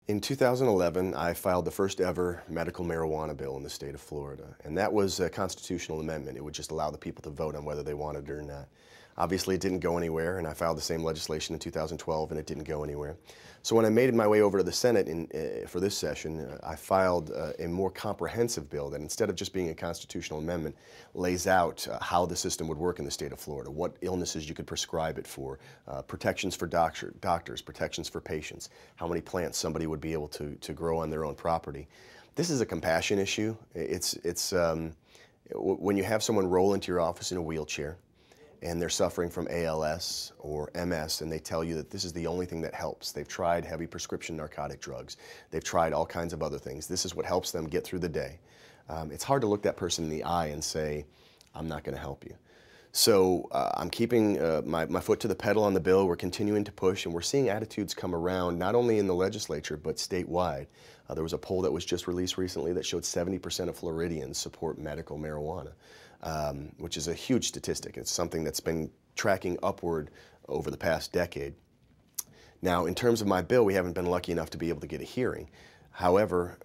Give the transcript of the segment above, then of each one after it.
In 2011, I filed the first ever medical marijuana bill in the state of Florida, and that was a constitutional amendment. It would just allow the people to vote on whether they wanted it or not. Obviously, it didn't go anywhere, and I filed the same legislation in 2012, and it didn't go anywhere. So when I made my way over to the Senate for this session, I filed a more comprehensive bill that, instead of just being a constitutional amendment, lays out how the system would work in the state of Florida, what illnesses you could prescribe it for, protections for doctors, protections for patients, how many plants somebody would be able to grow on their own property. This is a compassion issue. When you have someone roll into your office in a wheelchair, and they're suffering from ALS or MS, and they tell you that this is the only thing that helps. They've tried heavy prescription narcotic drugs. They've tried all kinds of other things. This is what helps them get through the day. It's hard to look that person in the eye and say, I'm not going to help you. So I'm keeping my foot to the pedal on the bill. We're continuing to push, and we're seeing attitudes come around, not only in the legislature, but statewide. There was a poll that was just released recently that showed 70% of Floridians support medical marijuana, which is a huge statistic. It's something that's been tracking upward over the past decade. Now, in terms of my bill, we haven't been lucky enough to be able to get a hearing. However,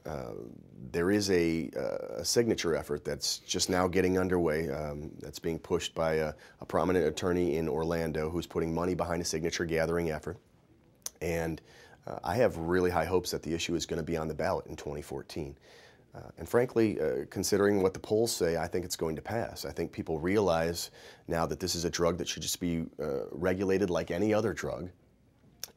there is a signature effort that's just now getting underway, that's being pushed by a prominent attorney in Orlando who's putting money behind a signature gathering effort. And I have really high hopes that the issue is going to be on the ballot in 2014. And frankly, considering what the polls say, I think it's going to pass. I think people realize now that this is a drug that should just be regulated like any other drug,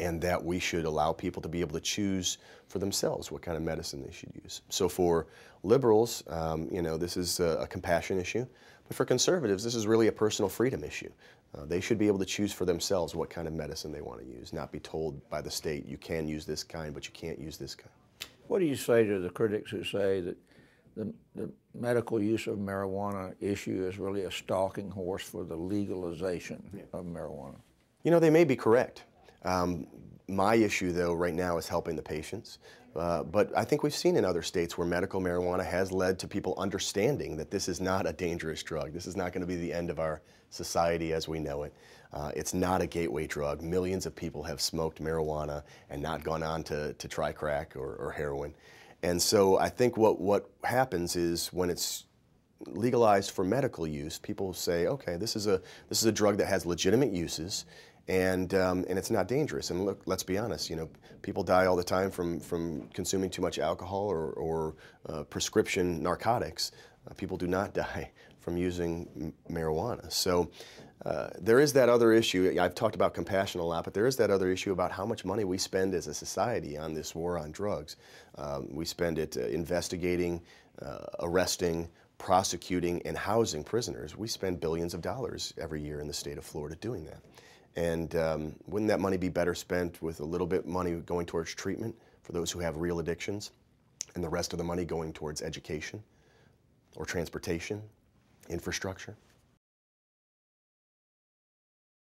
and that we should allow people to be able to choose for themselves what kind of medicine they should use. So for liberals, this is a compassion issue, but for conservatives, this is really a personal freedom issue. They should be able to choose for themselves what kind of medicine they want to use, not be told by the state, you can use this kind, but you can't use this kind. What do you say to the critics who say that the medical use of marijuana issue is really a stalking horse for the legalization of marijuana? You know, they may be correct. My issue, though, right now is helping the patients. But I think we've seen in other states where medical marijuana has led to people understanding that this is not a dangerous drug. This is not going to be the end of our society as we know it. It's not a gateway drug. Millions of people have smoked marijuana and not gone on to try crack or heroin. And so I think what happens is when it's legalized for medical use, people say, okay, this is a drug that has legitimate uses, and it's not dangerous. And look, let's be honest, people die all the time from consuming too much alcohol or prescription narcotics. People do not die from using marijuana. So there is that other issue. I've talked about compassion a lot, but there is that other issue about how much money we spend as a society on this war on drugs. We spend it investigating, arresting, prosecuting, and housing prisoners. We spend billions of dollars every year in the state of Florida doing that. And wouldn't that money be better spent with a little bit money going towards treatment for those who have real addictions, and the rest of the money going towards education or transportation, infrastructure?